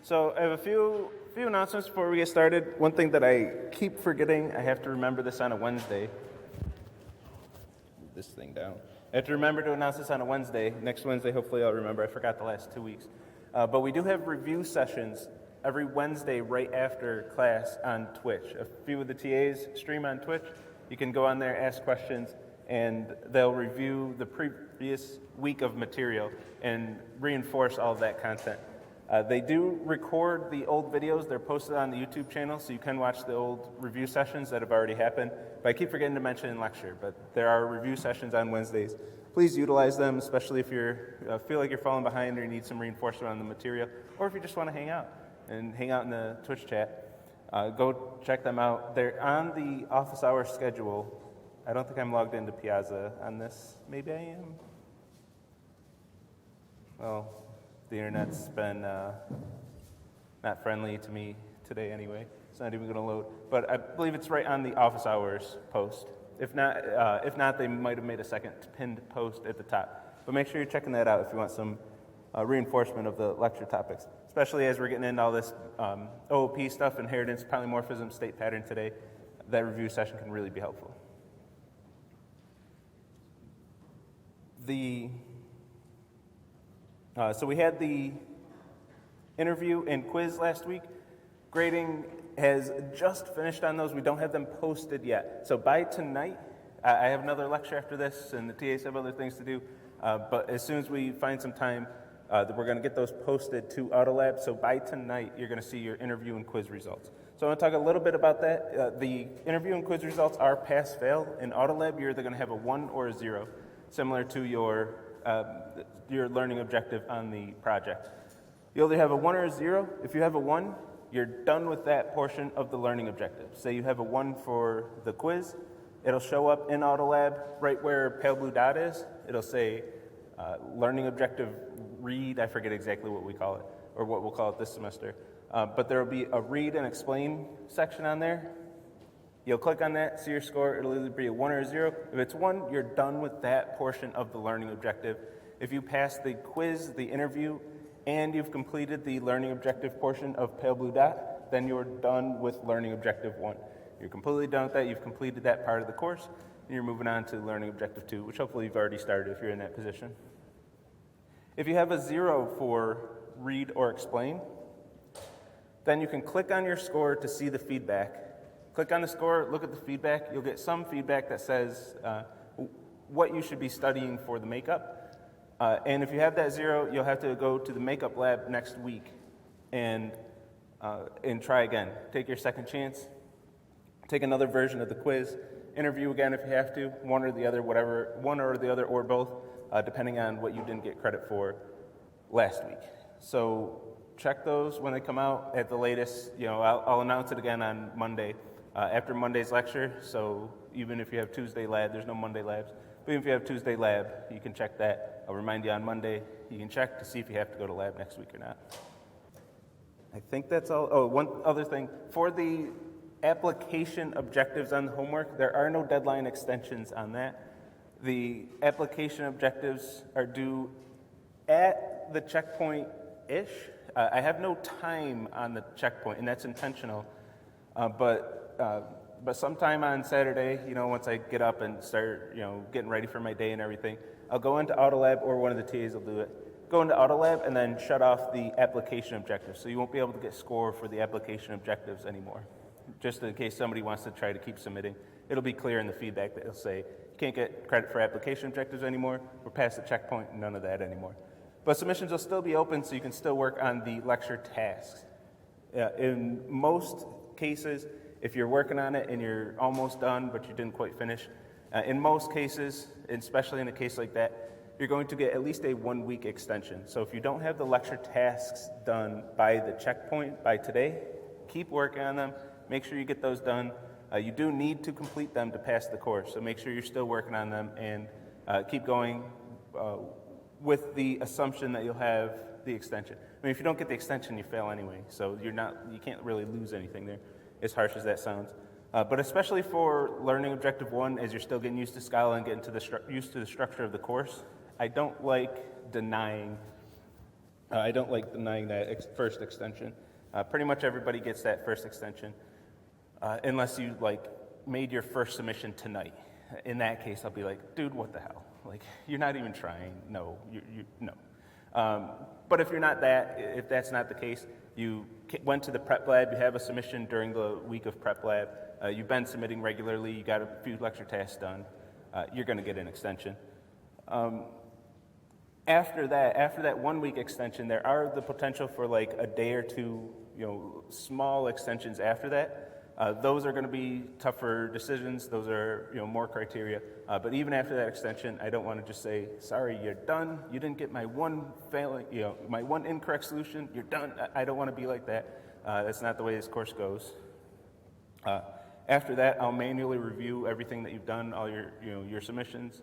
So I have a few announcements before we get started. One thing that I keep forgetting, I have to remember this on a Wednesday. Move this thing down. I have to remember to announce this on a Wednesday. Next Wednesday, hopefully I'll remember. I forgot the last 2 weeks. But we do have review sessions every Wednesday right after class on Twitch. A few of the TAs stream on Twitch. You can go on there, ask questions, and they'll review the previous week of material and reinforce all of that content. They do record the old videos. They're posted on the YouTube channel, so you can watch the old review sessions that have already happened. But I keep forgetting to mention in lecture, but there are review sessions on Wednesdays. Please utilize them, especially if you feel like you're falling behind or you need some reinforcement on the material, or if you just want to hang out in the Twitch chat. Go check them out. They're on the office hours schedule. I don't think I'm logged into Piazza on this. Maybe I am. Well, the internet's been not friendly to me today anyway. It's not even going to load. But I believe it's right on the office hours post. If not, they might have made a second pinned post at the top. But make sure you're checking that out if you want some reinforcement of the lecture topics, especially as we're getting into all this OOP stuff, inheritance, polymorphism, state pattern today. That review session can really be helpful. So we had the interview and quiz last week. Grading has just finished on those. We don't have them posted yet. So by tonight, I have another lecture after this, and the TAs have other things to do. But as soon as we find some time, we're going to get those posted to AutoLab. So by tonight, you're going to see your interview and quiz results. So I want to talk a little bit about that. The interview and quiz results are pass-fail. In AutoLab, you're either going to have a 1 or a 0, similar to your learning objective on the project. You either have a 1 or a 0. If you have a 1, you're done with that portion of the learning objective. Say you have a 1 for the quiz, it'll show up in AutoLab right where pale blue dot is. It'll say learning objective read, I forget exactly what we call it, or what we'll call it this semester. But there will be a read and explain section on there. You'll click on that, see your score. It'll either be a 1 or a 0. If it's 1, you're done with that portion of the learning objective. If you pass the quiz, the interview, and you've completed the learning objective portion of pale blue dot, then you're done with learning objective 1. You're completely done with that. You've completed that part of the course, and you're moving on to learning objective 2, which hopefully you've already started if you're in that position. If you have a 0 for read or explain, then you can click on your score to see the feedback. Click on the score, look at the feedback. You'll get some feedback that says what you should be studying for the makeup. And if you have that 0, you'll have to go to the makeup lab next week and try again. Take your second chance. Take another version of the quiz. Interview again if you have to. One or the other, or both, depending on what you didn't get credit for last week. So check those when they come out at the latest. I'll announce it again on Monday. After Monday's lecture, so even if you have Tuesday lab, there's no Monday labs, but even if you have Tuesday lab, you can check that. I'll remind you on Monday. You can check to see if you have to go to lab next week or not. I think that's all. Oh, one other thing. For the application objectives on the homework, there are no deadline extensions on that. The application objectives are due at the checkpoint-ish. I have no time on the checkpoint, and that's intentional. But sometime on Saturday, once I get up and start, getting ready for my day and everything, I'll go into AutoLab, or one of the TAs will do it. Go into AutoLab and then shut off the application objectives. So you won't be able to get score for the application objectives anymore. Just in case somebody wants to try to keep submitting, it'll be clear in the feedback that it'll say, you can't get credit for application objectives anymore. We're past the checkpoint, none of that anymore. But submissions will still be open, so you can still work on the lecture tasks. In most cases, if you're working on it and you're almost done, but you didn't quite finish, in most cases, especially in a case like that, you're going to get at least a 1-week extension. So if you don't have the lecture tasks done by the checkpoint by today, keep working on them. Make sure you get those done. You do need to complete them to pass the course, so make sure you're still working on them and keep going with the assumption that you'll have the extension. I mean, if you don't get the extension, you fail anyway, so you can't really lose anything there, as harsh as that sounds. But especially for learning objective 1, as you're still getting used to Scala and getting used to the structure of the course, I don't like denying I don't like denying that first extension. Pretty much everybody gets that first extension, unless you made your first submission tonight. In that case, I'll be like, dude, what the hell? Like, you're not even trying. No, no. But if that's not the case, you went to the prep lab, you have a submission during the week of prep lab, you've been submitting regularly, you got a few lecture tasks done, you're going to get an extension. After that 1 week extension, there are the potential for like a day or two, small extensions after that. Those are going to be tougher decisions. Those are, more criteria. But even after that extension, I don't want to just say, sorry, you're done. You didn't get my one my one incorrect solution. You're done. I don't want to be like that. That's not the way this course goes. After that, I'll manually review everything that you've done, all your submissions,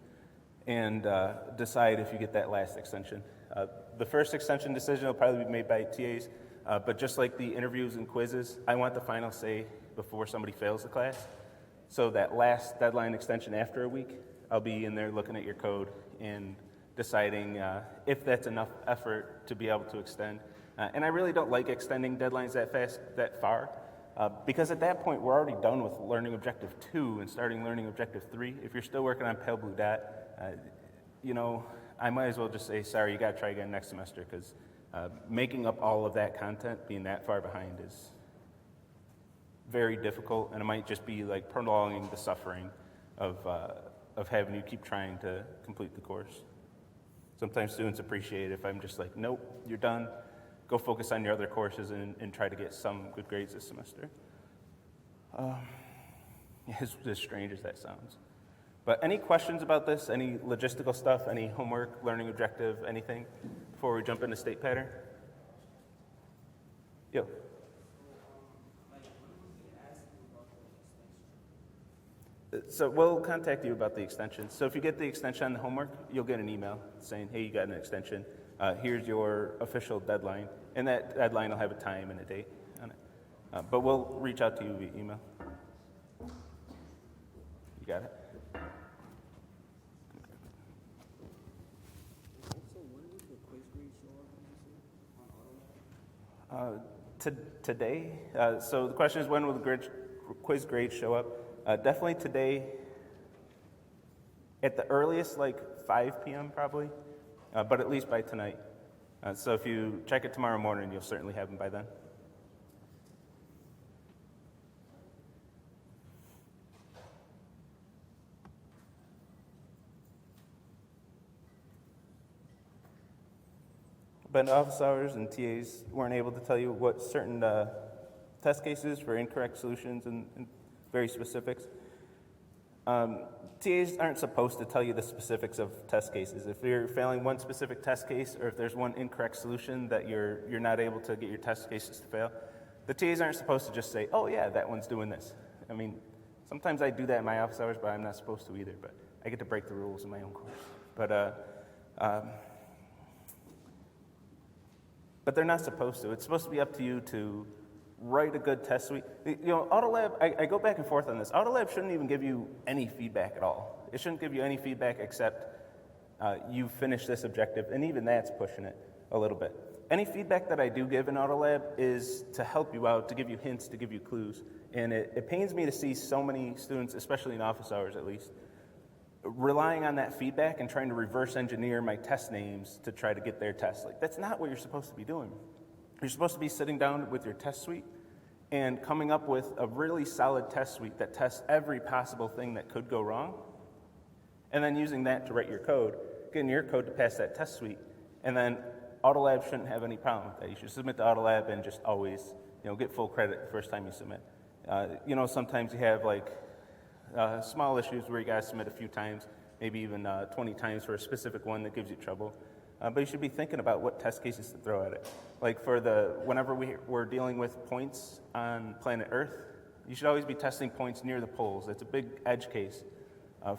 and decide if you get that last extension. The first extension decision will probably be made by TAs, but just like the interviews and quizzes, I want the final say before somebody fails the class. So that last deadline extension after a week, I'll be in there looking at your code and deciding if that's enough effort to be able to extend. And I really don't like extending deadlines that far, because at that point, we're already done with learning objective 2 and starting learning objective 3. If you're still working on Pale Blue Dot, I might as well just say, sorry, you got to try again next semester, because making up all of that content, being that far behind, is very difficult, and it might just be like prolonging the suffering of having you keep trying to complete the course. Sometimes students appreciate it if I'm just like, nope, you're done. Go focus on your other courses and try to get some good grades this semester. As strange as that sounds. But any questions about this? Any logistical stuff? Any homework, learning objective, anything before we jump into state pattern? Yo. So we'll contact you about the extension. So if you get the extension on the homework, you'll get an email saying, hey, you got an extension. Here's your official deadline. And that deadline will have a time and a date on it. But we'll reach out to you via email. You got it? So when does the quiz grade show up on AutoLab? Today. So the question is, when will the quiz grade show up? Definitely today, at the earliest, like 5 p.m. probably, but at least by tonight. So if you check it tomorrow morning, you'll certainly have them by then. But office hours and TAs weren't able to tell you what certain test cases for incorrect solutions and very specifics. TAs aren't supposed to tell you the specifics of test cases. If you're failing one specific test case, or if there's one incorrect solution that you're not able to get your test cases to fail, the TAs aren't supposed to just say, oh yeah, that one's doing this. I mean, sometimes I do that in my office hours, but I'm not supposed to either, but I get to break the rules in my own course. But they're not supposed to. It's supposed to be up to you to write a good test suite. AutoLab, I go back and forth on this. AutoLab shouldn't even give you any feedback at all. It shouldn't give you any feedback except you finish this objective, and even that's pushing it a little bit. Any feedback that I do give in AutoLab is to help you out, to give you hints, to give you clues. And it pains me to see so many students, especially in office hours at least, relying on that feedback and trying to reverse engineer my test names to try to get their test. Like, that's not what you're supposed to be doing. You're supposed to be sitting down with your test suite and coming up with a really solid test suite that tests every possible thing that could go wrong, and then using that to write your code, getting your code to pass that test suite, and then AutoLab shouldn't have any problem with that. You should submit to AutoLab and just always, get full credit the first time you submit. Sometimes you have small issues where you guys submit a few times, maybe even 20 times for a specific one that gives you trouble. But you should be thinking about what test cases to throw at it. Like whenever we're dealing with points on planet Earth, you should always be testing points near the poles. That's a big edge case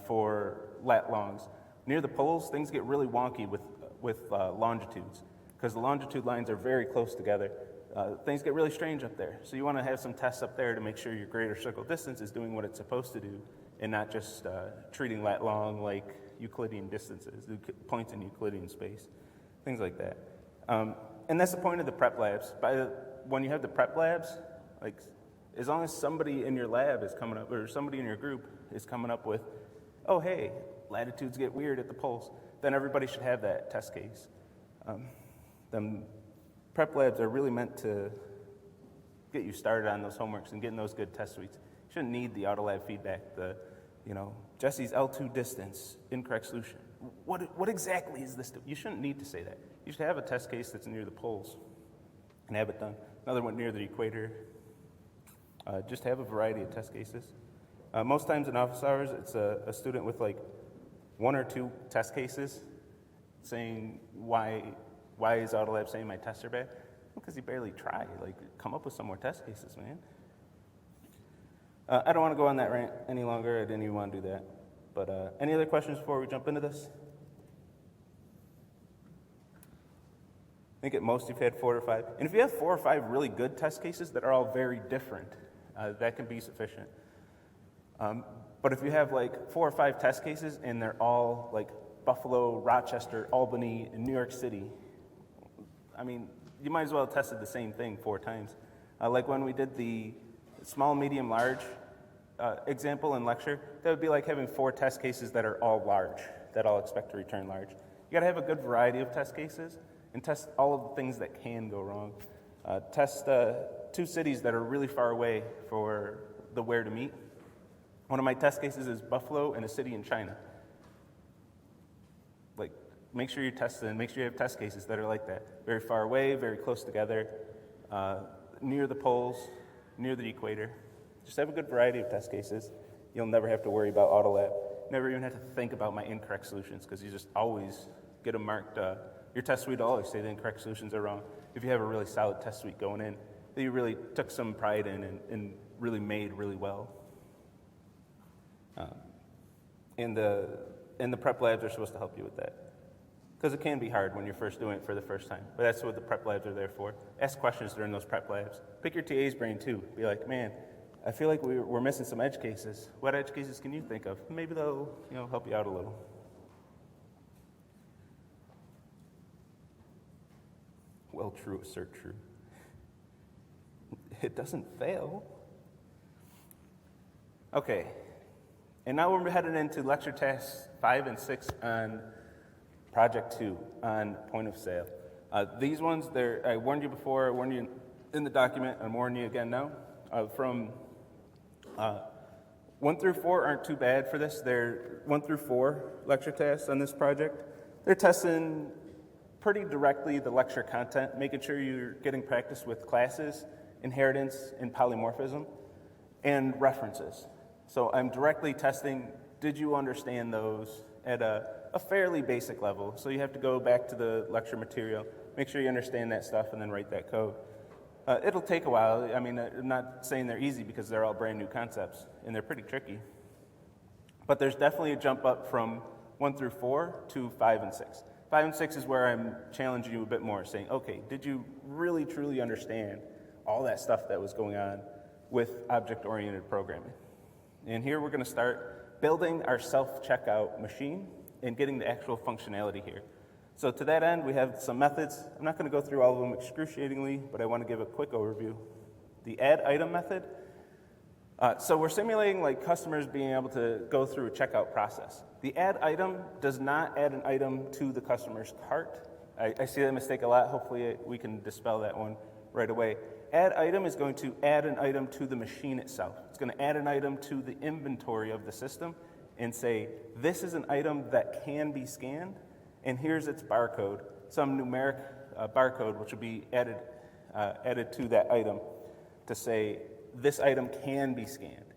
for lat longs. Near the poles, things get really wonky with longitudes, because the longitude lines are very close together. Things get really strange up there. So you want to have some tests up there to make sure your greater circle distance is doing what it's supposed to do, and not just treating lat long like Euclidean distances, points in Euclidean space, things like that. And that's the point of the prep labs. When you have the prep labs, like, as long as somebody in your lab is coming up, or somebody in your group is coming up with, oh, hey, latitudes get weird at the poles, then everybody should have that test case. Them prep labs are really meant to get you started on those homeworks and getting those good test suites. You shouldn't need the AutoLab feedback, Jesse's L2 distance, incorrect solution. What exactly is this? You shouldn't need to say that. You should have a test case that's near the poles and have it done. Another one near the equator. Just have a variety of test cases. Most times in office hours, it's a student with like 1 or 2 test cases saying, why is AutoLab saying my tests are bad? Because he barely tried. Like, come up with some more test cases, man. I don't want to go on that rant any longer. I didn't even want to do that. But any other questions before we jump into this? I think at most you've had 4 or 5. And if you have 4 or 5 really good test cases that are all very different, that can be sufficient. But if you have like 4 or 5 test cases and they're all like Buffalo, Rochester, Albany, and New York City, I mean, you might as well have tested the same thing 4 times. Like when we did the small, medium, large example in lecture, that would be like having 4 test cases that are all large, that all expect to return large. You gotta have a good variety of test cases and test all of the things that can go wrong. Test 2 cities that are really far away for the where to meet. One of my test cases is Buffalo and a city in China. Like, make sure you test and make sure you have test cases that are like that. Very far away, very close together, near the poles, near the equator. Just have a good variety of test cases. You'll never have to worry about AutoLab. Never even have to think about my incorrect solutions because you just always get them marked. Your test suite will always say the incorrect solutions are wrong. If you have a really solid test suite going in, that you really took some pride in and really made really well. And the prep labs are supposed to help you with that. Because it can be hard when you're first doing it for the first time. But that's what the prep labs are there for. Ask questions during those prep labs. Pick your TA's brain too. Be like, man, I feel like we're missing some edge cases. What edge cases can you think of? Maybe they'll help you out a little. Well, true, assert true. It doesn't fail. Okay, and now we're headed into lecture tasks 5 and 6 on project 2 on point of sale. These ones, I warned you before, I warned you in the document, I'm warning you again now. From 1 through 4 aren't too bad for this. They're 1 through 4 lecture tasks on this project. They're testing pretty directly the lecture content, making sure you're getting practice with classes, inheritance, and polymorphism, and references. So I'm directly testing, did you understand those at a fairly basic level? So you have to go back to the lecture material, make sure you understand that stuff, and then write that code. It'll take a while. I mean, I'm not saying they're easy because they're all brand new concepts, and they're pretty tricky. But there's definitely a jump up from 1 through 4 to 5 and 6. 5 and 6 is where I'm challenging you a bit more, saying, okay, did you really, truly understand all that stuff that was going on with object-oriented programming? And here we're going to start building our self-checkout machine and getting the actual functionality here. So to that end, we have some methods. I'm not going to go through all of them excruciatingly, but I want to give a quick overview. The add item method. So we're simulating like customers being able to go through a checkout process. The add item does not add an item to the customer's cart. I see that mistake a lot. Hopefully we can dispel that one right away. Add item is going to add an item to the machine itself. It's going to add an item to the inventory of the system and say, this is an item that can be scanned, and here's its barcode, some numeric barcode which will be added to that item to say, this item can be scanned.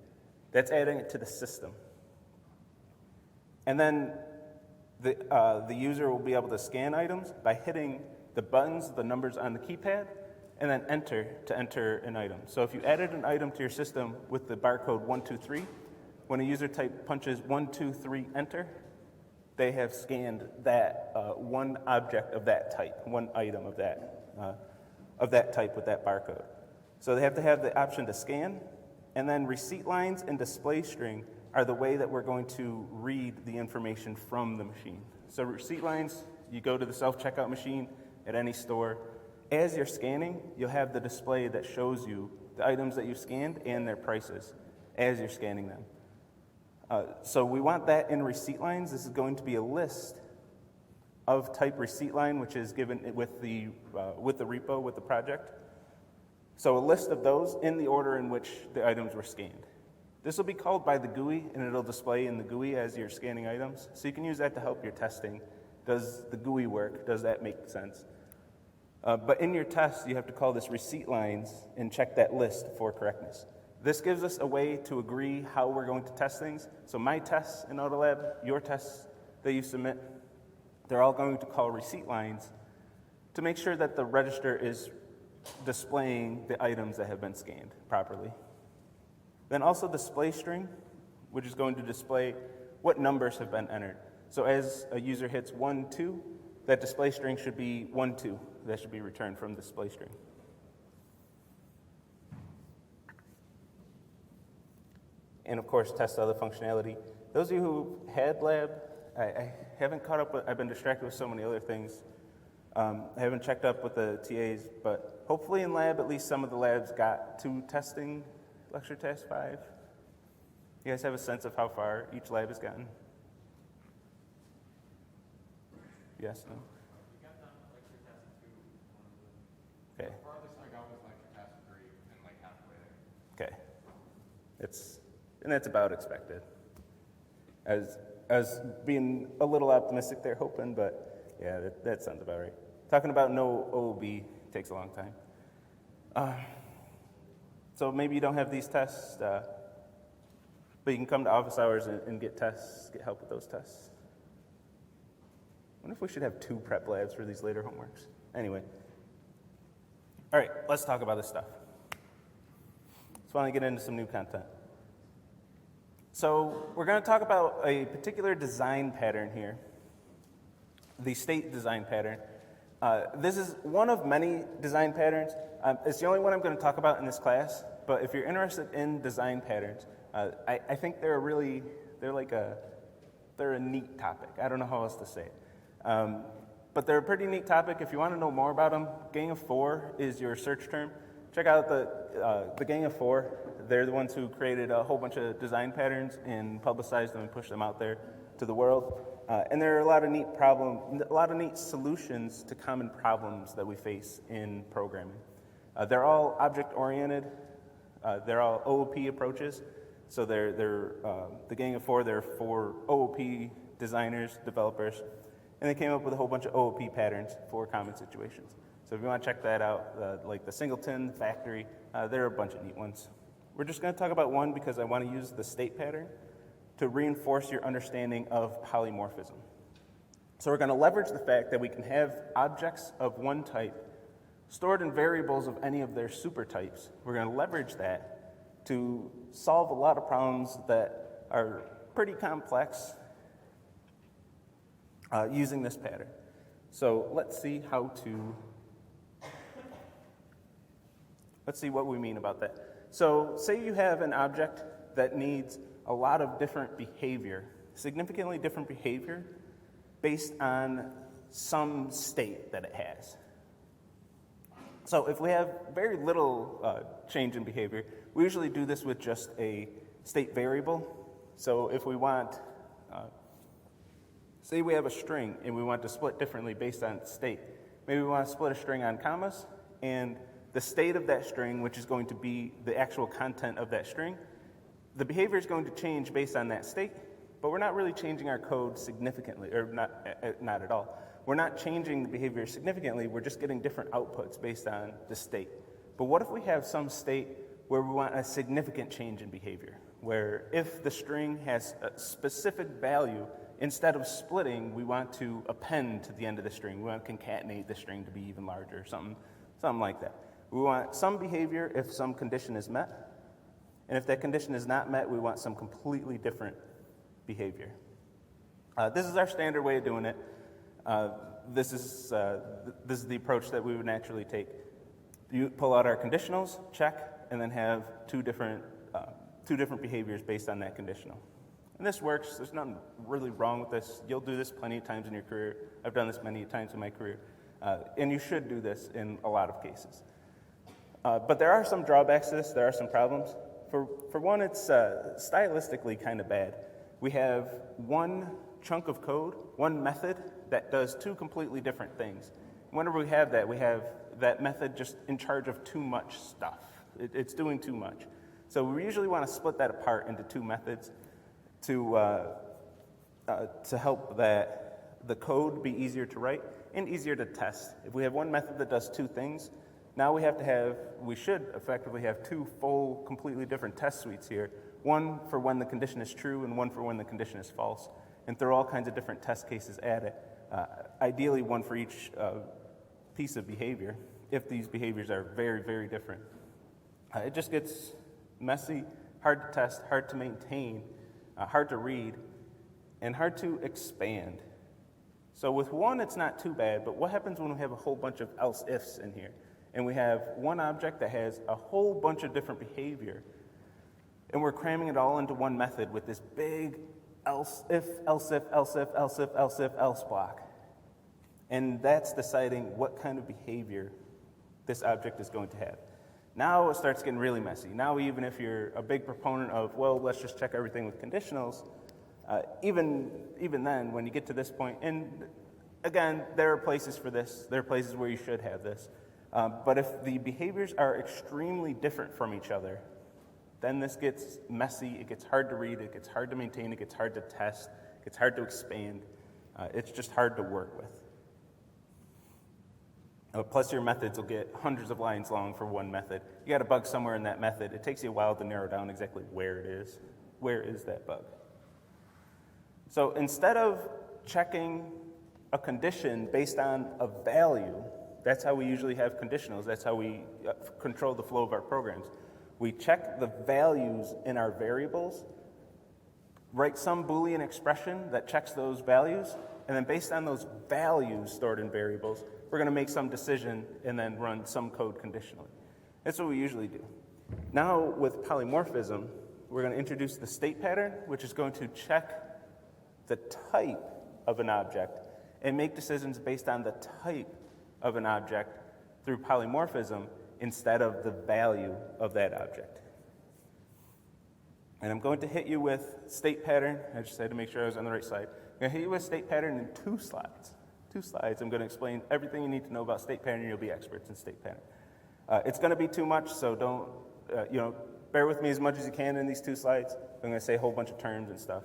That's adding it to the system. And then the user will be able to scan items by hitting the buttons, the numbers on the keypad, and then enter to enter an item. So if you added an item to your system with the barcode 123, when a user type punches 123 enter, they have scanned that one object of that type, one item of that type with that barcode. So they have to have the option to scan, and then receipt lines and display string are the way that we're going to read the information from the machine. So receipt lines, you go to the self-checkout machine at any store, As you're scanning, you'll have the display that shows you the items that you've scanned and their prices as you're scanning them. So we want that in receipt lines. This is going to be a list of type receipt line, which is given with the repo, with the project. So a list of those in the order in which the items were scanned. This will be called by the GUI, and it'll display in the GUI as you're scanning items. So you can use that to help your testing. Does the GUI work? Does that make sense? But in your test, you have to call this receipt lines and check that list for correctness. This gives us a way to agree how we're going to test things. So my tests in AutoLab, your tests that you submit, they're all going to call receipt lines to make sure that the register is displaying the items that have been scanned properly. Then also display string, which is going to display what numbers have been entered. So as a user hits 1, 2, that display string should be 1, 2. That should be returned from display string. And of course, test other functionality. Those of you who had lab, I haven't caught up with, I've been distracted with so many other things. I haven't checked up with the TAs, but hopefully in lab, at least some of the labs got to testing lecture task 5. You guys have a sense of how far each lab has gotten? Yes, no? We got done lecture task 2. Okay. The farthest I got was lecture task 3 and like halfway there. Okay. And that's about expected. I was being a little optimistic there, hoping, but yeah, that sounds about right. Talking about no OOB takes a long time. So maybe you don't have these tests, but you can come to office hours and get tests, get help with those tests. I wonder if we should have 2 prep labs for these later homeworks. Anyway. All right, let's talk about this stuff. Let's finally get into some new content. So we're going to talk about a particular design pattern here, the state design pattern. This is one of many design patterns. It's the only one I'm going to talk about in this class, but if you're interested in design patterns, I think they're a neat topic. I don't know how else to say it. But they're a pretty neat topic. If you want to know more about them, Gang of 4 is your search term. Check out the Gang of 4. They're the ones who created a whole bunch of design patterns and publicized them and pushed them out there to the world. And there are a lot of neat solutions to common problems that we face in programming. They're all object-oriented. They're all OOP approaches. So they're the Gang of 4. They're 4 OOP designers, developers, and they came up with a whole bunch of OOP patterns for common situations. So if you want to check that out, like the singleton, factory, there are a bunch of neat ones. We're just going to talk about one because I want to use the state pattern to reinforce your understanding of polymorphism. So we're going to leverage the fact that we can have objects of one type stored in variables of any of their supertypes. We're going to leverage that to solve a lot of problems that are pretty complex using this pattern. So let's see what we mean about that. So say you have an object that needs a lot of different behavior, significantly different behavior based on some state that it has. So if we have very little change in behavior, we usually do this with just a state variable. So if we want, say we have a string and we want to split differently based on state. Maybe we want to split a string on commas, and the state of that string, which is going to be the actual content of that string, the behavior is going to change based on that state, but we're not really changing our code significantly, or not at all. We're not changing the behavior significantly, we're just getting different outputs based on the state. But what if we have some state where we want a significant change in behavior, where if the string has a specific value, instead of splitting, we want to append to the end of the string. We want to concatenate the string to be even larger, something like that. We want some behavior if some condition is met, and if that condition is not met, we want some completely different behavior. This is our standard way of doing it. This is the approach that we would naturally take. You pull out our conditionals, check, and then have two different behaviors based on that conditional. And this works. There's nothing really wrong with this. You'll do this plenty of times in your career. I've done this many times in my career. And you should do this in a lot of cases. But there are some drawbacks to this. There are some problems. For one, it's stylistically kind of bad. We have one chunk of code, one method that does two completely different things. Whenever we have that method just in charge of too much stuff. It's doing too much. So we usually want to split that apart into two methods to help the code be easier to write and easier to test. If we have one method that does two things, now we should effectively have two full, completely different test suites here. One for when the condition is true and one for when the condition is false, and throw all kinds of different test cases at it. Ideally, one for each piece of behavior, if these behaviors are very, very different. It just gets messy, hard to test, hard to maintain, hard to read, and hard to expand. So with one, it's not too bad, but what happens when we have a whole bunch of else-ifs in here? And we have one object that has a whole bunch of different behavior, and we're cramming it all into one method with this big else if, else if, else if, else if, else if, else block. And that's deciding what kind of behavior this object is going to have. Now it starts getting really messy. Now even if you're a big proponent of, well, let's just check everything with conditionals, even then, when you get to this point, and again, there are places for this. There are places where you should have this. But if the behaviors are extremely different from each other, then this gets messy, it gets hard to read, it gets hard to maintain, it gets hard to test, it gets hard to expand. It's just hard to work with. Plus your methods will get hundreds of lines long for one method. You got a bug somewhere in that method. It takes you a while to narrow down exactly where it is. Where is that bug? So instead of checking a condition based on a value, that's how we usually have conditionals. That's how we control the flow of our programs. We check the values in our variables, write some Boolean expression that checks those values, and then based on those values stored in variables, we're going to make some decision and then run some code conditionally. That's what we usually do. Now with polymorphism, we're going to introduce the state pattern, which is going to check the type of an object and make decisions based on the type of an object through polymorphism instead of the value of that object. And I'm going to hit you with state pattern. I just had to make sure I was on the right slide. I'm going to hit you with state pattern in two slides. I'm going to explain everything you need to know about state pattern, and you'll be experts in state pattern. It's going to be too much, so don't, bear with me as much as you can in these two slides. I'm going to say a whole bunch of terms and stuff.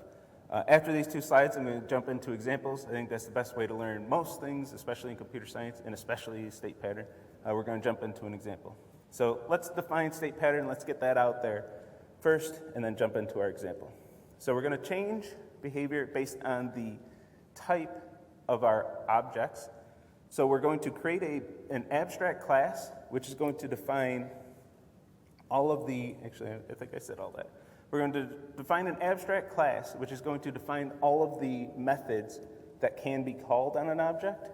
After these two slides, I'm going to jump into examples. I think that's the best way to learn most things, especially in computer science, and especially state pattern. We're going to jump into an example. So let's define state pattern. Let's get that out there first, and then jump into our example. So we're going to change behavior based on the type of our objects. So we're going to create an abstract class, which is going to define all of the, actually, I think I said all that. We're going to define an abstract class, which is going to define all of the methods that can be called on an object.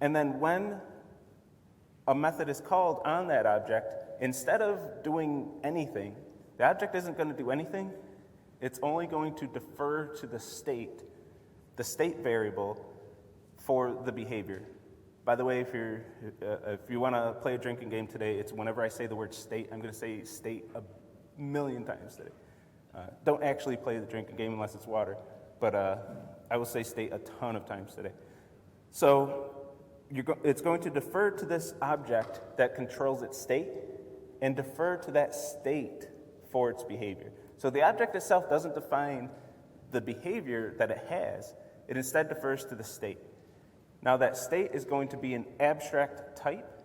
And then when a method is called on that object, instead of doing anything, the object isn't going to do anything. It's only going to defer to the state variable for the behavior. By the way, if you want to play a drinking game today, it's whenever I say the word state, I'm going to say state a million times today. Don't actually play the drinking game unless it's water, but I will say state a ton of times today. So it's going to defer to this object that controls its state and defer to that state for its behavior. So the object itself doesn't define the behavior that it has. It instead defers to the state. Now that state is going to be an abstract type,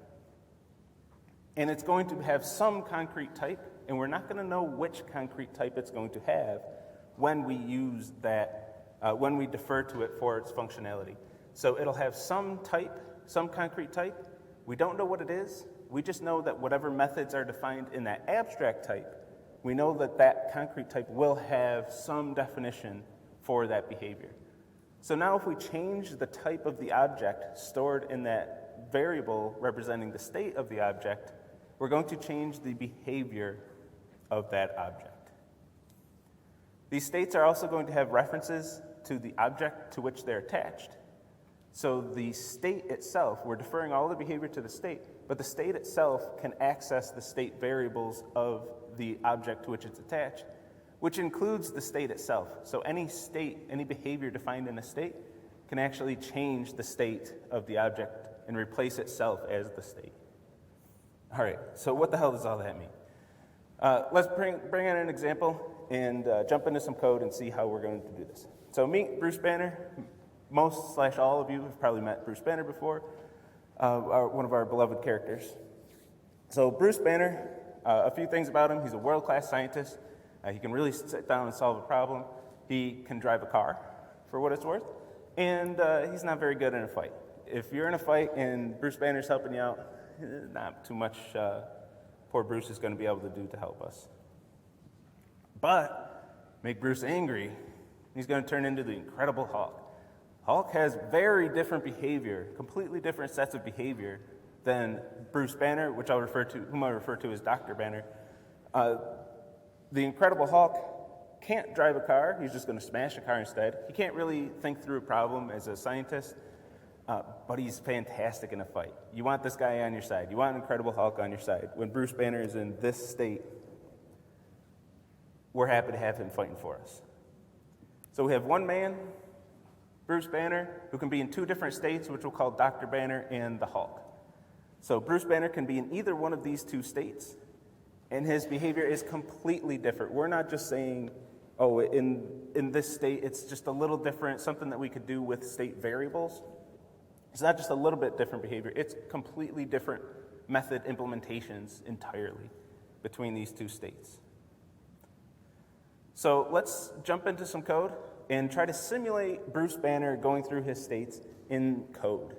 and it's going to have some concrete type, and we're not going to know which concrete type it's going to have when we use that, when we defer to it for its functionality. So it'll have some type, some concrete type. We don't know what it is. We just know that whatever methods are defined in that abstract type, we know that that concrete type will have some definition for that behavior. So now if we change the type of the object stored in that variable representing the state of the object, we're going to change the behavior of that object. These states are also going to have references to the object to which they're attached. So the state itself, we're deferring all the behavior to the state, but the state itself can access the state variables of the object to which it's attached, which includes the state itself. So any state, any behavior defined in a state can actually change the state of the object and replace itself as the state. All right, so what the hell does all that mean? Let's bring in an example and jump into some code and see how we're going to do this. So meet Bruce Banner. Most/all of you have probably met Bruce Banner before, one of our beloved characters. So Bruce Banner, a few things about him. He's a world-class scientist. He can really sit down and solve a problem. He can drive a car, for what it's worth. And he's not very good in a fight. If you're in a fight and Bruce Banner's helping you out, not too much poor Bruce is going to be able to do to help us. But make Bruce angry, he's going to turn into the Incredible Hulk. Hulk has very different behavior, completely different sets of behavior than Bruce Banner, whom I refer to as Dr. Banner. The Incredible Hulk can't drive a car. He's just going to smash a car instead. He can't really think through a problem as a scientist, but he's fantastic in a fight. You want this guy on your side. You want Incredible Hulk on your side. When Bruce Banner is in this state, we're happy to have him fighting for us. So we have one man, Bruce Banner, who can be in two different states, which we'll call Dr. Banner and the Hulk. So Bruce Banner can be in either one of these two states, and his behavior is completely different. We're not just saying, oh, in this state, it's just a little different, something that we could do with state variables. It's not just a little bit different behavior. It's completely different method implementations entirely between these two states. So let's jump into some code and try to simulate Bruce Banner going through his states in code.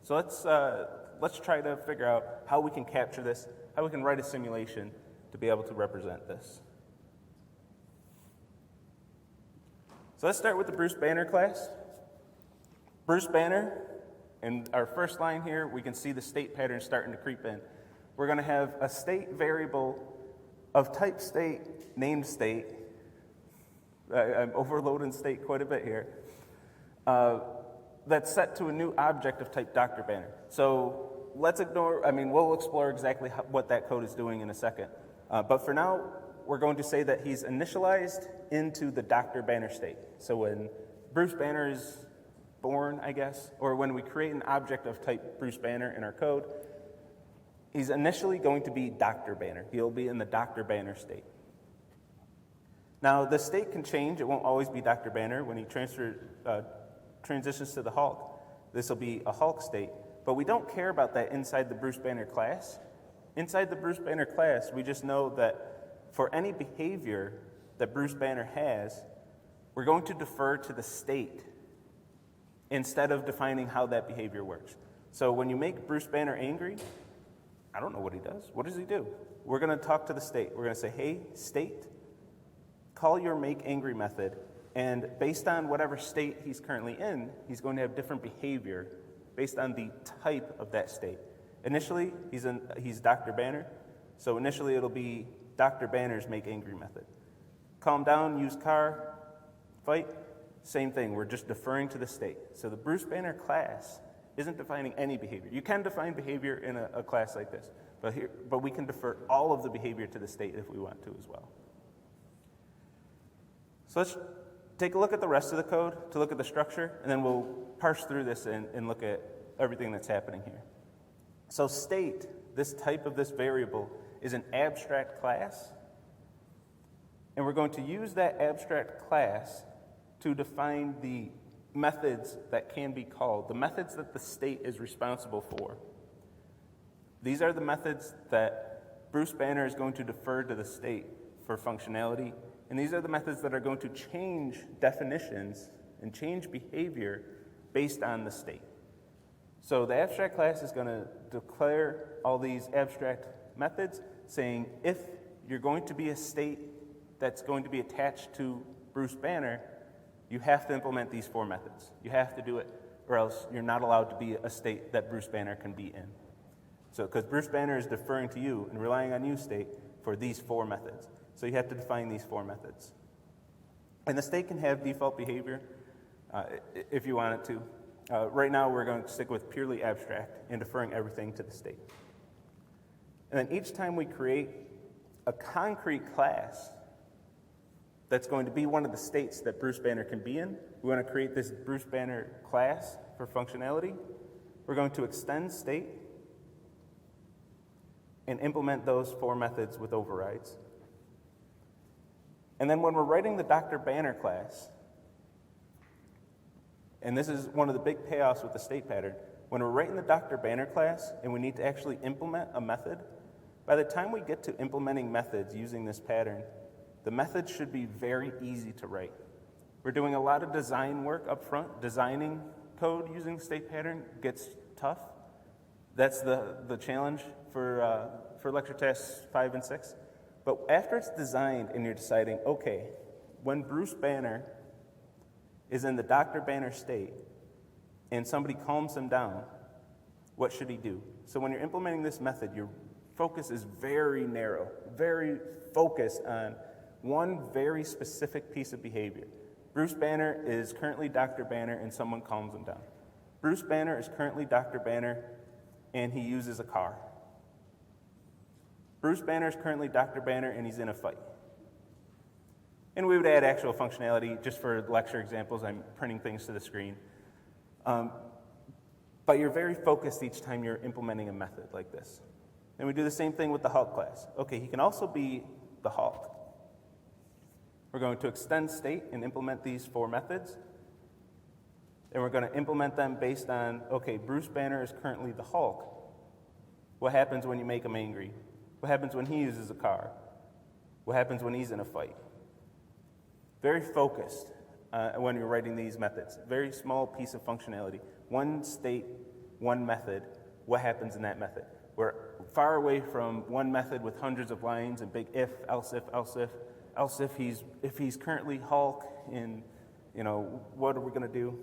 So let's try to figure out how we can capture this, how we can write a simulation to be able to represent this. So let's start with the Bruce Banner class. Bruce Banner, in our first line here, we can see the state pattern starting to creep in. We're going to have a state variable of type state, named state. I'm overloading state quite a bit here. That's set to a new object of type Dr. Banner. So we'll explore exactly what that code is doing in a second. But for now, we're going to say that he's initialized into the Dr. Banner state. So when Bruce Banner is born, I guess, or when we create an object of type Bruce Banner in our code, he's initially going to be Dr. Banner. He'll be in the Dr. Banner state. Now, the state can change. It won't always be Dr. Banner. When he transitions to the Hulk, this will be a Hulk state. But we don't care about that inside the Bruce Banner class. Inside the Bruce Banner class, we just know that for any behavior that Bruce Banner has, we're going to defer to the state instead of defining how that behavior works. So when you make Bruce Banner angry, I don't know what he does. What does he do? We're going to talk to the state. We're going to say, hey, state, call your make angry method, and based on whatever state he's currently in, he's going to have different behavior based on the type of that state. Initially, he's Dr. Banner, so initially it'll be Dr. Banner's make angry method. Calm down, use car, fight, same thing. We're just deferring to the state. So the Bruce Banner class isn't defining any behavior. You can define behavior in a class like this, but we can defer all of the behavior to the state if we want to as well. So let's take a look at the rest of the code to look at the structure, and then we'll parse through this and look at everything that's happening here. So state, this type of this variable, is an abstract class, and we're going to use that abstract class to define the methods that can be called, the methods that the state is responsible for. These are the methods that Bruce Banner is going to defer to the state for functionality, and these are the methods that are going to change definitions and change behavior based on the state. So the abstract class is going to declare all these abstract methods saying if you're going to be a state that's going to be attached to Bruce Banner, you have to implement these four methods. You have to do it, or else you're not allowed to be a state that Bruce Banner can be in. So because Bruce Banner is deferring to you and relying on you, state, for these four methods. So you have to define these four methods. And the state can have default behavior if you want it to. Right now, we're going to stick with purely abstract and deferring everything to the state. And then each time we create a concrete class that's going to be one of the states that Bruce Banner can be in, we want to create this Bruce Banner class for functionality. We're going to extend state and implement those 4 methods with overrides. And then when we're writing the Dr. Banner class, and this is one of the big payoffs with the state pattern, when we're writing the Dr. Banner class and we need to actually implement a method, by the time we get to implementing methods using this pattern, the methods should be very easy to write. We're doing a lot of design work up front. Designing code using state pattern gets tough. That's the challenge for lecture tasks 5 and 6. But after it's designed and you're deciding, okay, when Bruce Banner is in the Dr. Banner state and somebody calms him down, what should he do? So when you're implementing this method, your focus is very narrow, very focused on one very specific piece of behavior. Bruce Banner is currently Dr. Banner and someone calms him down. Bruce Banner is currently Dr. Banner and he uses a car. Bruce Banner is currently Dr. Banner and he's in a fight. And we would add actual functionality just for lecture examples. I'm printing things to the screen. But you're very focused each time you're implementing a method like this. And we do the same thing with the Hulk class. Okay, he can also be the Hulk. We're going to extend state and implement these 4 methods. And we're going to implement them based on, okay, Bruce Banner is currently the Hulk. What happens when you make him angry? What happens when he uses a car? What happens when he's in a fight? Very focused when you're writing these methods. Very small piece of functionality. One state, one method. What happens in that method? We're far away from one method with hundreds of lines and big if, else if he's currently Hulk, and what are we going to do?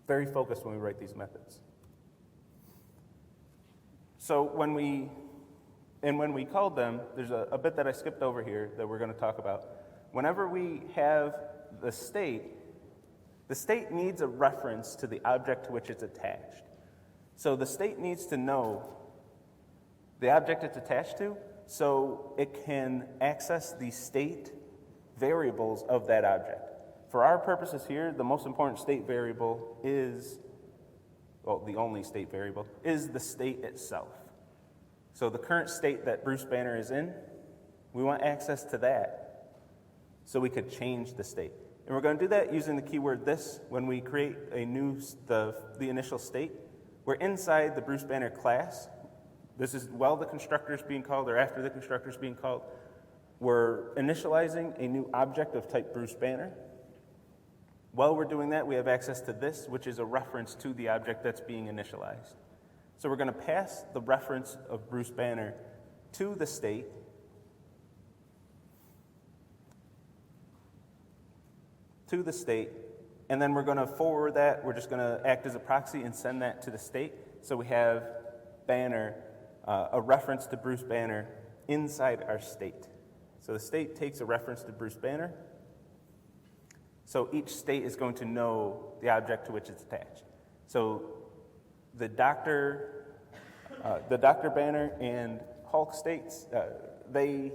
Very focused when we write these methods. So when we called them, there's a bit that I skipped over here that we're going to talk about. Whenever we have the state needs a reference to the object to which it's attached. So the state needs to know the object it's attached to so it can access the state variables of that object. For our purposes here, the most important state variable is, the only state variable, is the state itself. So the current state that Bruce Banner is in, we want access to that so we could change the state. And we're going to do that using the keyword this when we create the initial state. We're inside the Bruce Banner class. This is while the constructor is being called or after the constructor is being called. We're initializing a new object of type Bruce Banner. While we're doing that, we have access to this, which is a reference to the object that's being initialized. So we're going to pass the reference of Bruce Banner to the state. And then we're going to forward that. We're just going to act as a proxy and send that to the state. So we have Banner, a reference to Bruce Banner inside our state. So the state takes a reference to Bruce Banner. So each state is going to know the object to which it's attached. So the Dr. Banner and Hulk states, they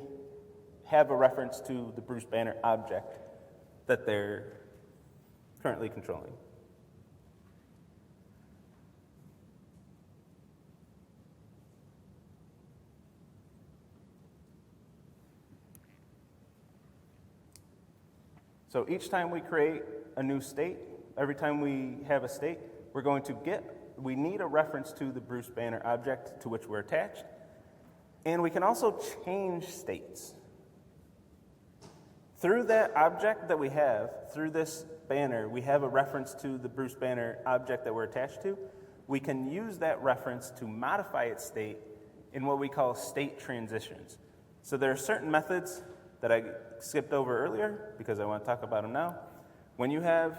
have a reference to the Bruce Banner object that they're currently controlling. So each time we create a new state, every time we have a state, we need a reference to the Bruce Banner object to which we're attached, and we can also change states. Through that object that we have, through this banner, we have a reference to the Bruce Banner object that we're attached to. We can use that reference to modify its state in what we call state transitions. So there are certain methods that I skipped over earlier because I want to talk about them now. When you have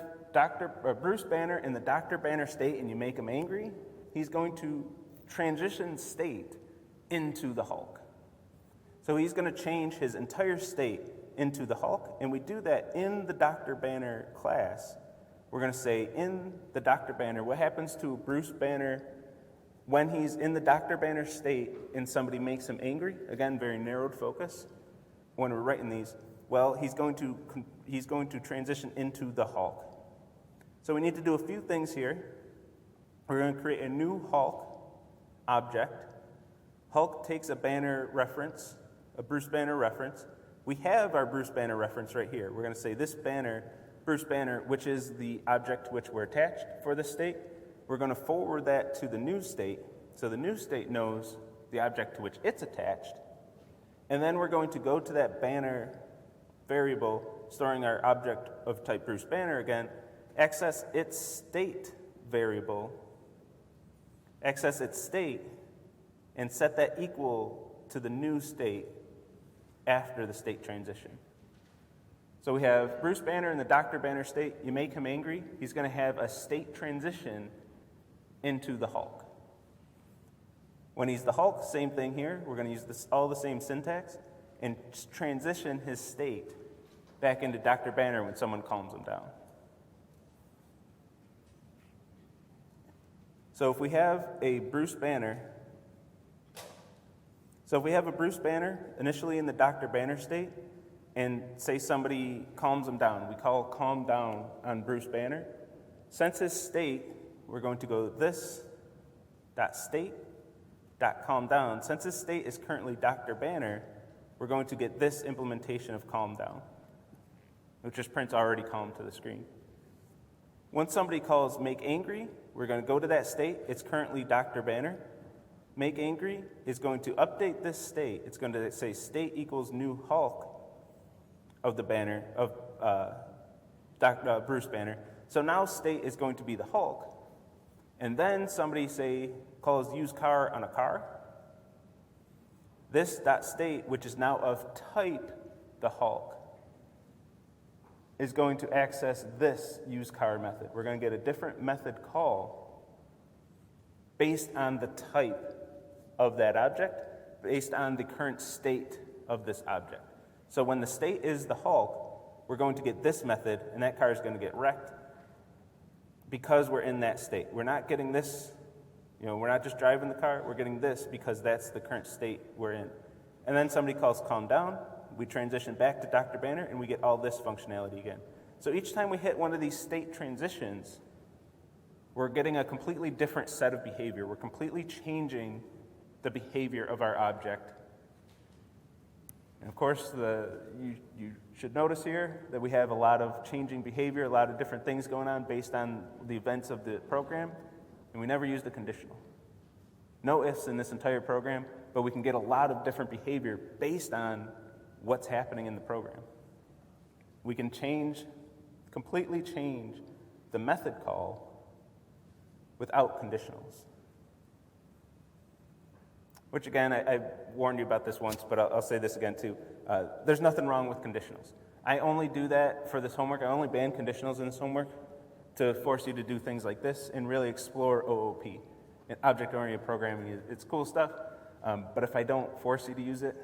Bruce Banner in the Dr. Banner state and you make him angry, he's going to transition state into the Hulk. So he's going to change his entire state into the Hulk, and we do that in the Dr. Banner class we're going to say in the Dr. Banner, what happens to Bruce Banner when he's in the Dr. Banner state and somebody makes him angry? Again, very narrowed focus when we're writing these. Well, he's going to transition into the Hulk. So we need to do a few things here. We're going to create a new Hulk object. Hulk takes a banner reference, a Bruce Banner reference. We have our Bruce Banner reference right here. We're going to say this banner, Bruce Banner, which is the object to which we're attached for this state. We're going to forward that to the new state, so the new state knows the object to which it's attached. And then we're going to go to that banner variable, storing our object of type Bruce Banner again, access its state variable, access its state, and set that equal to the new state after the state transition. So we have Bruce Banner in the Dr. Banner state. You make him angry, he's going to have a state transition into the Hulk. When he's the Hulk, same thing here. We're going to use all the same syntax and transition his state back into Dr. Banner when someone calms him down. So if we have a Bruce Banner initially in the Dr. Banner state, and say somebody calms him down, we call calm down on Bruce Banner. Since his state, we're going to go this dot state dot calm down. Since his state is currently Dr. Banner, we're going to get this implementation of calm down, which just prints already calm to the screen. Once somebody calls make angry, we're going to go to that state. It's currently Dr. Banner. Make angry is going to update this state. It's going to say state equals new Hulk of the banner, of Bruce Banner. So now state is going to be the Hulk. And then somebody calls use car on a car. This dot state, which is now of type the Hulk, is going to access this use car method. We're going to get a different method call based on the type of that object, based on the current state of this object. So when the state is the Hulk, we're going to get this method, and that car is going to get wrecked because we're in that state. We're not getting this, we're not just driving the car, we're getting this because that's the current state we're in. And then somebody calls calm down, we transition back to Dr. Banner, and we get all this functionality again. So each time we hit one of these state transitions, we're getting a completely different set of behavior. We're completely changing the behavior of our object. And of course, you should notice here that we have a lot of changing behavior, a lot of different things going on based on the events of the program, and we never use the conditional. No ifs in this entire program, but we can get a lot of different behavior based on what's happening in the program. We can completely change the method call without conditionals. Which again, I warned you about this once, but I'll say this again too. There's nothing wrong with conditionals. I only do that for this homework. I only ban conditionals in this homework to force you to do things like this and really explore OOP. And object-oriented programming, it's cool stuff, but if I don't force you to use it,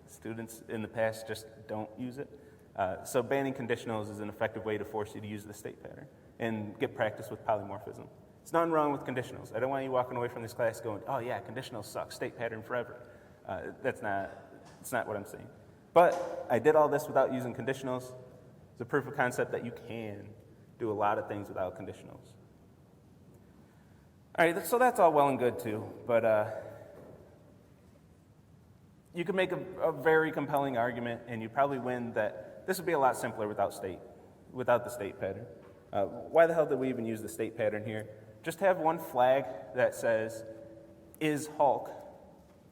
students in the past just don't use it. So banning conditionals is an effective way to force you to use the state pattern and get practice with polymorphism. There's nothing wrong with conditionals. I don't want you walking away from this class going, oh yeah, conditionals suck, state pattern forever. That's not what I'm saying. But I did all this without using conditionals. It's a proof of concept that you can do a lot of things without conditionals. All right, so that's all well and good too, but you can make a very compelling argument, and you probably win that this would be a lot simpler without the state pattern. Why the hell did we even use the state pattern here? Just have one flag that says is Hulk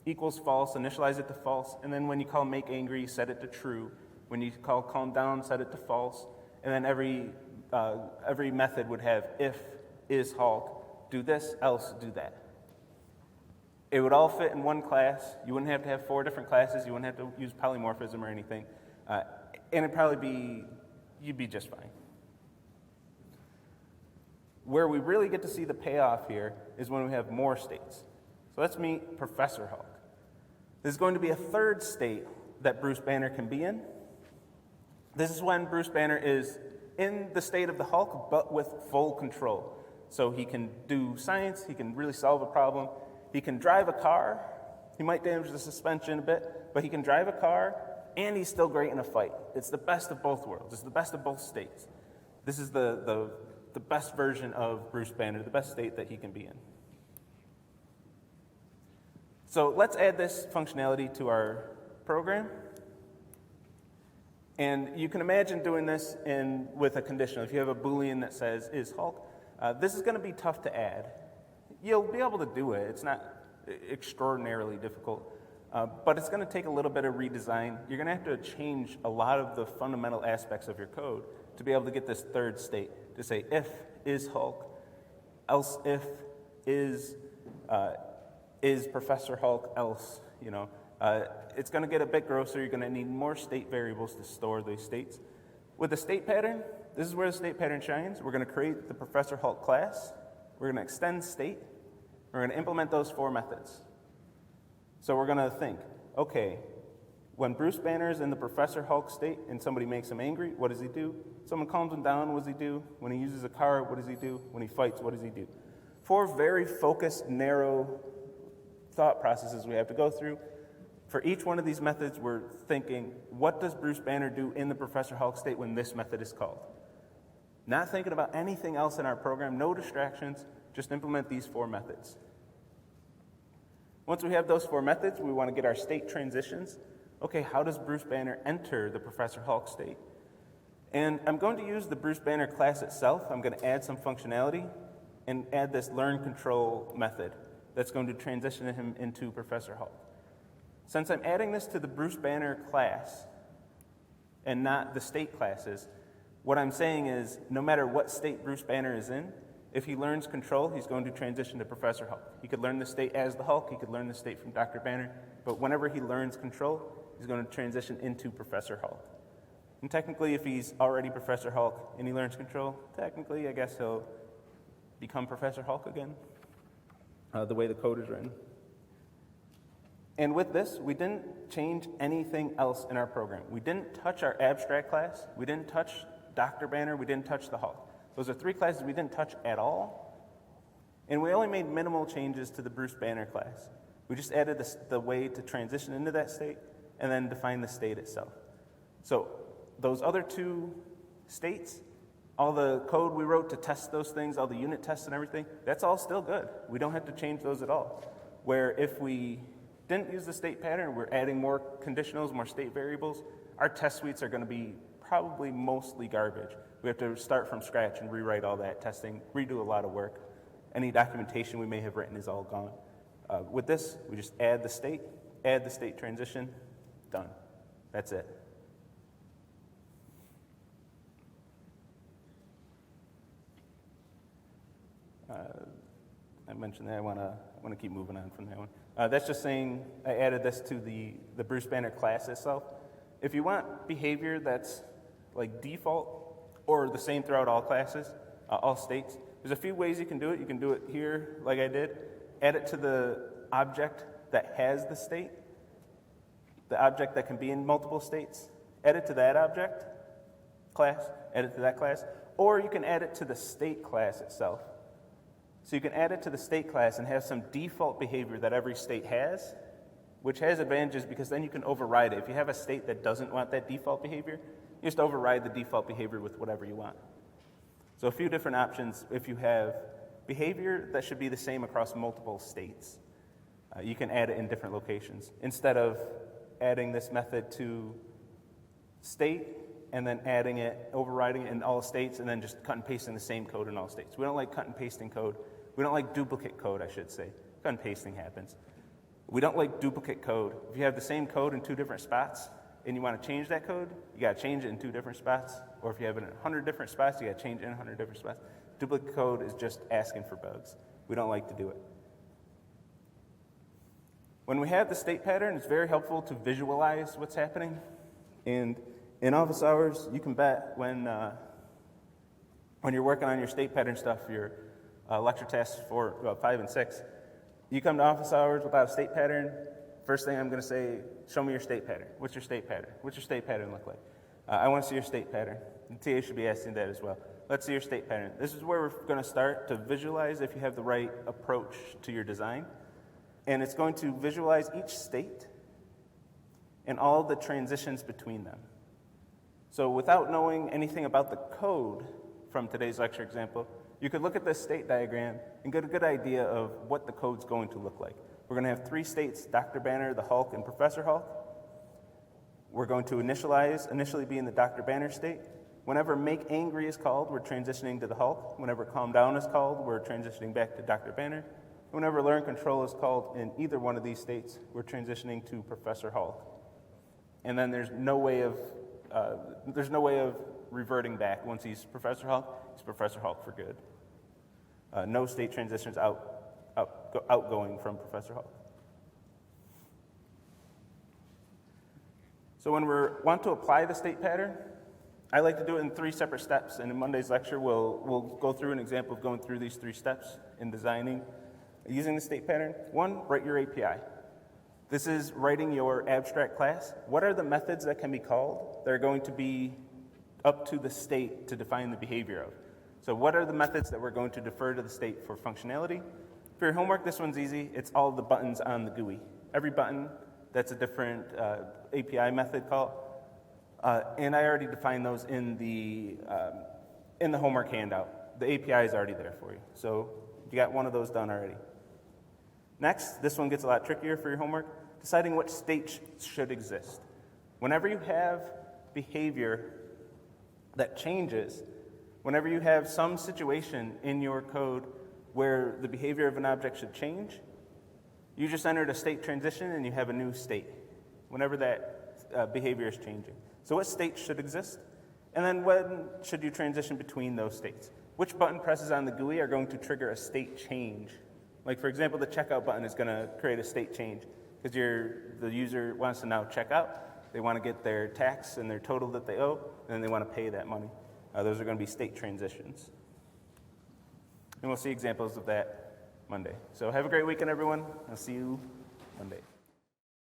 equals false, initialize it to false, and then when you call make angry, set it to true. When you call calm down, set it to false, and then every method would have if is Hulk, do this, else do that. It would all fit in one class. You wouldn't have to have 4 different classes. You wouldn't have to use polymorphism or anything, and you'd be just fine. Where we really get to see the payoff here is when we have more states. So let's meet Professor Hulk. There's going to be a third state that Bruce Banner can be in. This is when Bruce Banner is in the state of the Hulk, but with full control. So he can do science, he can really solve a problem, he can drive a car, he might damage the suspension a bit, but he can drive a car, and he's still great in a fight. It's the best of both worlds. It's the best of both states. This is the best version of Bruce Banner, the best state that he can be in. So let's add this functionality to our program. And you can imagine doing this with a conditional. If you have a Boolean that says is Hulk, this is going to be tough to add. You'll be able to do it. It's not extraordinarily difficult, but it's going to take a little bit of redesign. You're going to have to change a lot of the fundamental aspects of your code to be able to get this third state, to say if is Hulk, else if is Professor Hulk, else, it's going to get a bit grosser. You're going to need more state variables to store these states. With the state pattern, this is where the state pattern shines. We're going to create the Professor Hulk class. We're going to extend state. We're going to implement those 4 methods. So we're going to think, okay, when Bruce Banner is in the Professor Hulk state and somebody makes him angry, what does he do? Someone calms him down, what does he do? When he uses a car, what does he do? When he fights, what does he do? 4 very focused, narrow thought processes we have to go through. For each one of these methods, we're thinking, what does Bruce Banner do in the Professor Hulk state when this method is called? Not thinking about anything else in our program, no distractions, just implement these 4 methods. Once we have those 4 methods, we want to get our state transitions. Okay, how does Bruce Banner enter the Professor Hulk state? And I'm going to use the Bruce Banner class itself. I'm going to add some functionality and add this learn control method that's going to transition him into Professor Hulk. Since I'm adding this to the Bruce Banner class and not the state classes, what I'm saying is no matter what state Bruce Banner is in, if he learns control, he's going to transition to Professor Hulk. He could learn the state as the Hulk, he could learn the state from Dr. Banner, but whenever he learns control, he's going to transition into Professor Hulk. And technically, if he's already Professor Hulk and he learns control, technically, I guess he'll become Professor Hulk again, the way the code is written. And with this, we didn't change anything else in our program. We didn't touch our abstract class. We didn't touch Dr. Banner. We didn't touch the Hulk. Those are 3 classes we didn't touch at all. And we only made minimal changes to the Bruce Banner class. We just added the way to transition into that state and then define the state itself. So those other 2 states, all the code we wrote to test those things, all the unit tests and everything, that's all still good. We don't have to change those at all. Where if we didn't use the state pattern, we're adding more conditionals, more state variables, our test suites are going to be probably mostly garbage. We have to start from scratch and rewrite all that testing, redo a lot of work. Any documentation we may have written is all gone. With this, we just add the state transition, done. That's it. I mentioned that. I want to keep moving on from that one. That's just saying I added this to the Bruce Banner class itself. If you want behavior that's like default or the same throughout all classes, all states, there's a few ways you can do it. You can do it here like I did. Add it to the object that has the state, the object that can be in multiple states. Add it to that object class, add it to that class, or you can add it to the state class itself. So you can add it to the state class and have some default behavior that every state has, which has advantages because then you can override it. If you have a state that doesn't want that default behavior, you just override the default behavior with whatever you want. So a few different options. If you have behavior that should be the same across multiple states, you can add it in different locations. Instead of adding this method to state and then adding it, overriding it in all states, and then just cut and pasting the same code in all states. We don't like cut and pasting code. We don't like duplicate code, I should say. Cut and pasting happens. We don't like duplicate code. If you have the same code in 2 different spots and you want to change that code, you got to change it in 2 different spots. Or if you have it in 100 different spots, you got to change it in 100 different spots. Duplicate code is just asking for bugs. We don't like to do it. When we have the state pattern, it's very helpful to visualize what's happening. And in office hours, you can bet when you're working on your state pattern stuff, your lecture tests for 5 and 6, you come to office hours without a state pattern, first thing I'm going to say, show me your state pattern. What's your state pattern? What's your state pattern look like? I want to see your state pattern. The TA should be asking that as well. Let's see your state pattern. This is where we're going to start to visualize if you have the right approach to your design. And it's going to visualize each state and all the transitions between them. So without knowing anything about the code from today's lecture example, you could look at this state diagram and get a good idea of what the code's going to look like. We're going to have 3 states, Dr. Banner, the Hulk, and Professor Hulk. We're going to initially be in the Dr. Banner state. Whenever make angry is called, we're transitioning to the Hulk. Whenever calm down is called, we're transitioning back to Dr. Banner. Whenever learn control is called in either one of these states, we're transitioning to Professor Hulk. And then there's no way of reverting back. Once he's Professor Hulk for good. No state transitions outgoing from Professor Hulk. So when we want to apply the state pattern, I like to do it in 3 separate steps, and in Monday's lecture, we'll go through an example of going through these 3 steps in designing using the state pattern. 1, write your API. This is writing your abstract class. What are the methods that can be called that are going to be up to the state to define the behavior of? So what are the methods that we're going to defer to the state for functionality? For your homework, this one's easy. It's all the buttons on the GUI. Every button, that's a different API method call. And I already defined those in the homework handout. The API is already there for you. So you got one of those done already. Next, this one gets a lot trickier for your homework, deciding what state should exist. Whenever you have behavior that changes, whenever you have some situation in your code where the behavior of an object should change, you just entered a state transition and you have a new state, whenever that behavior is changing. So what state should exist? And then when should you transition between those states? Which button presses on the GUI are going to trigger a state change? Like, for example, the checkout button is going to create a state change because the user wants to now check out. They want to get their tax and their total that they owe, and then they want to pay that money. Those are going to be state transitions. And we'll see examples of that Monday. So have a great weekend, everyone. I'll see you Monday.